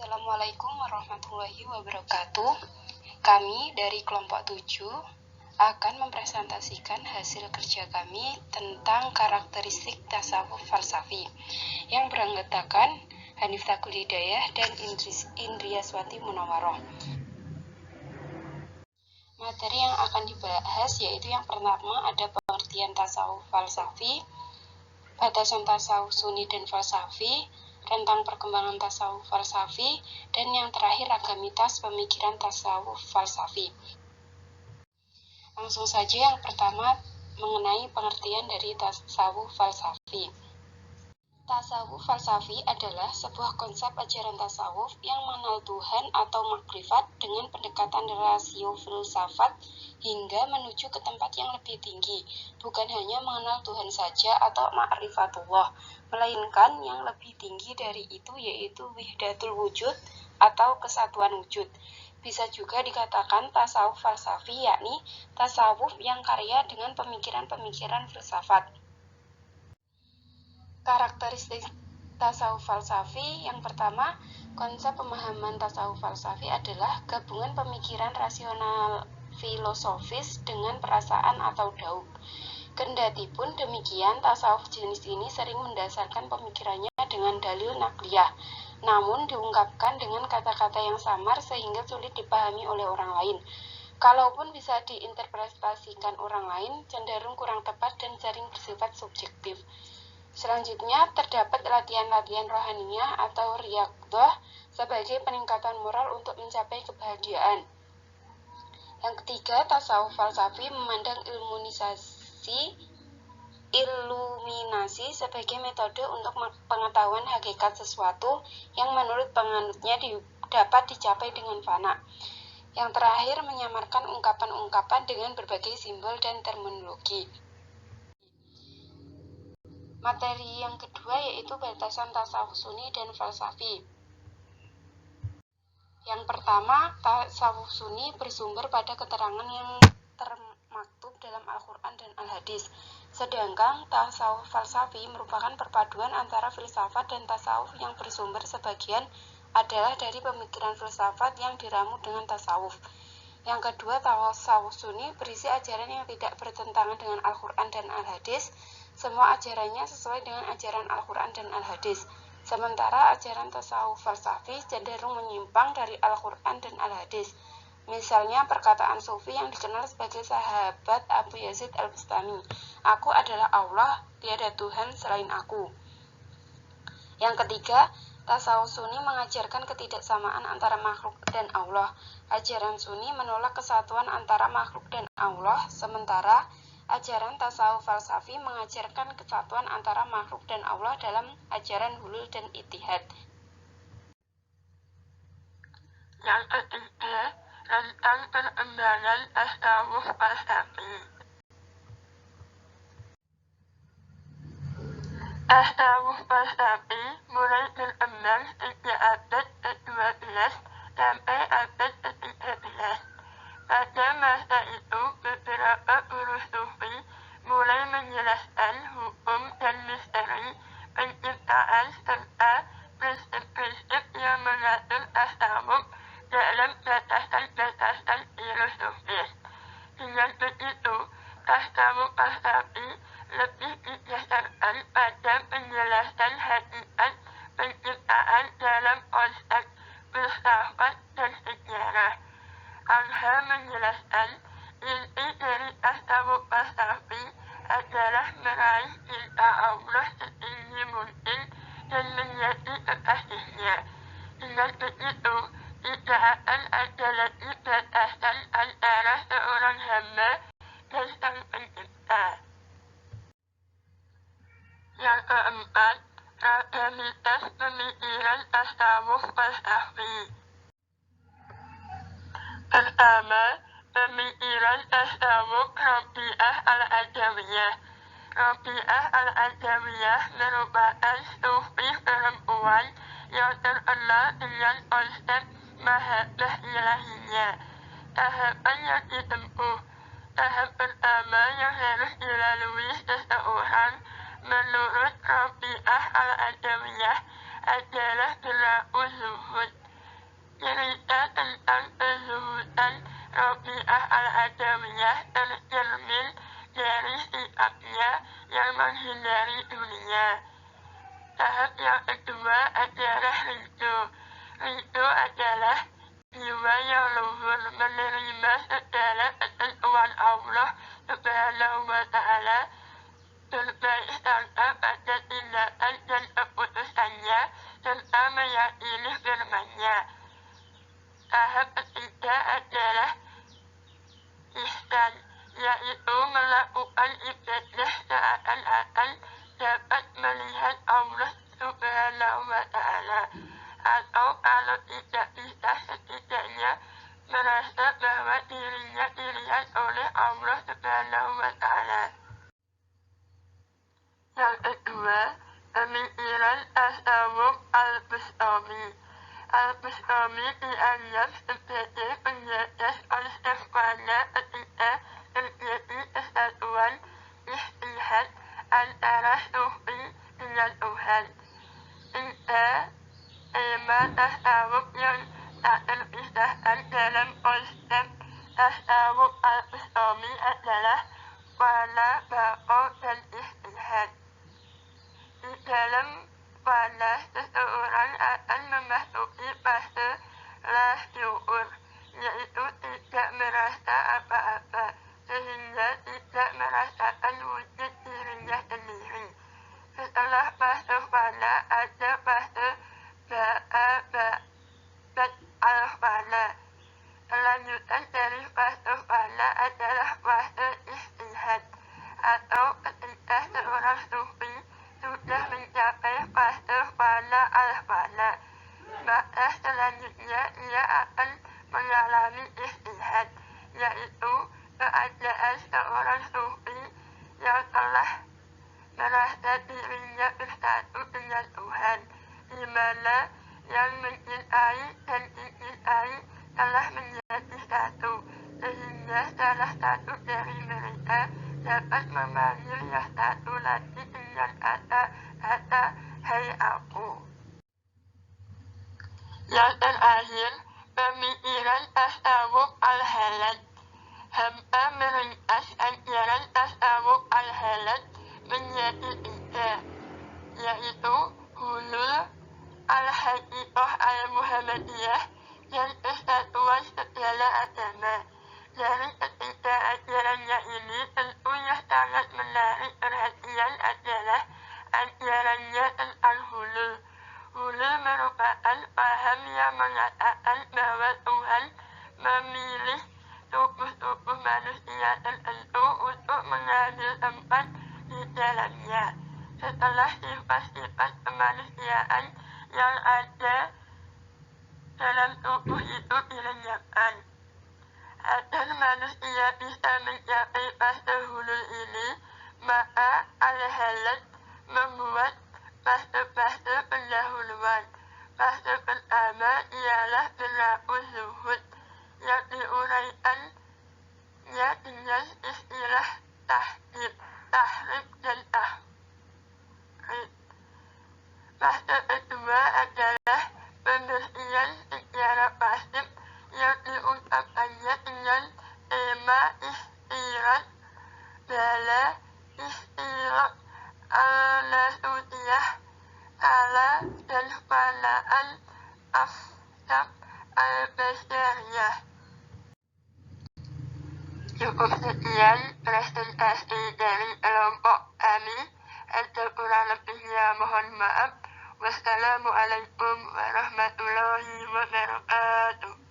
Assalamualaikum warahmatullahi wabarakatuh. Kami dari kelompok 7 akan mempresentasikan hasil kerja kami tentang karakteristik tasawuf falsafi yang beranggotakan Hanif Taqul Hidayah dan Indriaswati Munawaroh. Materi yang akan dibahas yaitu yang pertama ada pengertian tasawuf falsafi, batasan tasawuf sunni dan falsafi, tentang perkembangan tasawuf falsafi, dan yang terakhir ragamitas pemikiran tasawuf falsafi. Langsung saja yang pertama mengenai pengertian dari tasawuf falsafi. Tasawuf falsafi adalah sebuah konsep ajaran tasawuf yang mengenal Tuhan atau makrifat dengan pendekatan rasio filsafat hingga menuju ke tempat yang lebih tinggi, bukan hanya mengenal Tuhan saja atau ma'rifatullah, melainkan yang lebih tinggi dari itu yaitu wihdatul wujud atau kesatuan wujud. Bisa juga dikatakan tasawuf falsafi yakni tasawuf yang kaya dengan pemikiran-pemikiran filsafat. Karakteristik tasawuf falsafi yang pertama, konsep pemahaman tasawuf falsafi adalah gabungan pemikiran rasional filosofis dengan perasaan atau dauk. Kendati pun demikian, tasawuf jenis ini sering mendasarkan pemikirannya dengan dalil nakliyah, namun diungkapkan dengan kata-kata yang samar sehingga sulit dipahami oleh orang lain. Kalaupun bisa diinterpretasikan orang lain, cenderung kurang tepat dan sering bersifat subjektif. Selanjutnya, terdapat latihan-latihan rohaniyah atau riyadhah sebagai peningkatan moral untuk mencapai kebahagiaan. Yang ketiga, tasawuf falsafi memandang iluminasi sebagai metode untuk pengetahuan hakikat sesuatu yang menurut penganutnya dapat dicapai dengan fana. Yang terakhir, menyamarkan ungkapan-ungkapan dengan berbagai simbol dan terminologi. Materi yang kedua yaitu batasan tasawuf sunni dan falsafi. Yang pertama, tasawuf sunni bersumber pada keterangan yang termaktub dalam Al-Quran dan Al-Hadis. Sedangkan tasawuf falsafi merupakan perpaduan antara filsafat dan tasawuf yang bersumber sebagian adalah dari pemikiran filsafat yang diramu dengan tasawuf. Yang kedua, tasawuf sunni berisi ajaran yang tidak bertentangan dengan Al-Quran dan Al-Hadis. Semua ajarannya sesuai dengan ajaran Al-Quran dan Al-Hadis. Sementara ajaran tasawuf falsafi cenderung menyimpang dari Al-Quran dan Al-Hadis. Misalnya perkataan Sufi yang dikenal sebagai sahabat Abu Yazid Al-Bustami, "Aku adalah Allah, tiada Tuhan selain aku." Yang ketiga, tasawuf sunni mengajarkan ketidaksamaan antara makhluk dan Allah. Ajaran sunni menolak kesatuan antara makhluk dan Allah, sementara ajaran tasawuf falsafi mengajarkan kesatuan antara makhluk dan Allah dalam ajaran hulul dan ittihad. Yang ketiga, tentang perkembangan tasawuf falsafi. Tasawuf falsafi mulai berkembang sejak abad ke-12 sampai abad ke-13. Pada masa itu, beberapa guru sufi mulai menjelaskan hukum dan misteri penciptaan serta prinsip-prinsip yang mengatur tasawuf dalam batasan-batasan filosofis. Dengan begitu, tasawuf falsafi lebih didasarkan pada penjelasan hakikat penciptaan dalam konsep filsafat dan sejarah. Angha menjelaskan inti dari tasawuf falsafi adalah meraih cinta Allah setinggi mungkin dan menjadi kekasihnya. Dengan begitu, tidak akan ada lagi batasan antara seorang hamba dan sang pencipta. Yang keempat, ragamitas pemikiran tasawuf falsafi. Pertama, pemikiran tasawuf Rabi'ah al-Adawiyah. Rabi'ah al-Adawiyah merupakan sufi perempuan yang terkenal dengan konsep mahabbah ilahiyah. Tahapan yang ditempuh. Tahap pertama yang harus dilalui seseorang menurut Rabi'ah al-Adawiyah adalah berlaku zuhud. cerita tentang kezuhudan Rabi'ah al-Adawiyah tercermin dari sikapnya yang menghindari dunia. Tahap yang kedua adalah ridho. Ridho adalah jiwa yang luhur menerima segala ketentuan Allah Subhanahu wa Ta'ala, berbaik sangka pada tindakan dan keputusannya, serta meyakini firman-Nya. Tahap ketiga adalah ihsan, yaitu melakukan ibadah seakan-akan dapat melihat Allah Subhanahu wa Ta'ala, atau kalau tidak bisa setidaknya merasa bahwa dirinya dilihat oleh Allah Subhanahu wa Ta'ala. Yang kedua, pemikiran tasawuf al-Bustami. Al-Bustami dianggap sebagai penjelas konsep mana ketika terjadi kesatuan istihad antara sufi dengan Tuhan. Tiga tema tasawuf yang tak terpisahkan dalam konsep tasawuf al-Bustami adalah fana, baqo, dan istihad. Di dalam fana, seseorang akan memasuki fase la syu'ur, yaitu tidak merasa apa-apa, sehingga tidak merasakan wujud dirinya sendiri. Setelah fase fana, ada fase ba'at al-fana. Kelanjutan dari fase fana adalah fase istihad, atau ketika seorang sufi sudah mencapai fase fana al-fana, maka selanjutnya ia akan mengalami istihad, yaitu keadaan seorang sufi yang telah merasa dirinya bersatu dengan Tuhan, di mana yang mencintai dan dicintai telah menjadi satu, sehingga salah satu dari mereka dapat memanggil yang satu lagi dengan kata hai aku. Yang terakhir, pemikiran tasawuf al-halad. Hamba meringkas ajaran tasawuf al-halad menjadi tiga, yaitu hulul, al-haqiqah al-muhammadiyah, dan kesatuan segala agama. Dari ketiga ajarannya ini, tentu yang sangat menarik perhatian adalah ajarannya tentang hulul. Hulul merupakan paham yang mengatakan bahwa Tuhan memilih tubuh-tubuh manusia tertentu untuk mengambil tempat di dalamnya, setelah sifat-sifat kemanusiaan yang ada dalam tubuh itu dilenyapkan. Agar manusia bisa mencapai fase hulul ini, maka al-halad membuat fase-fase pendahuluan. Fase pertama ialah berlaku zuhud, yang diuraikannya dengan istilah tahrib dan tahrid. Fase kedua adalah pembersihan secara pasif, yang diungkapkannya dengan tema istirat bala istirat al-nasutiyah ala dan fanaan afsab al-basyariyah. Cukup sekian presentasi dari kelompok kami. Ada kurang lebihnya mohon maaf. Wassalamualaikum warahmatullahi wabarakatuh.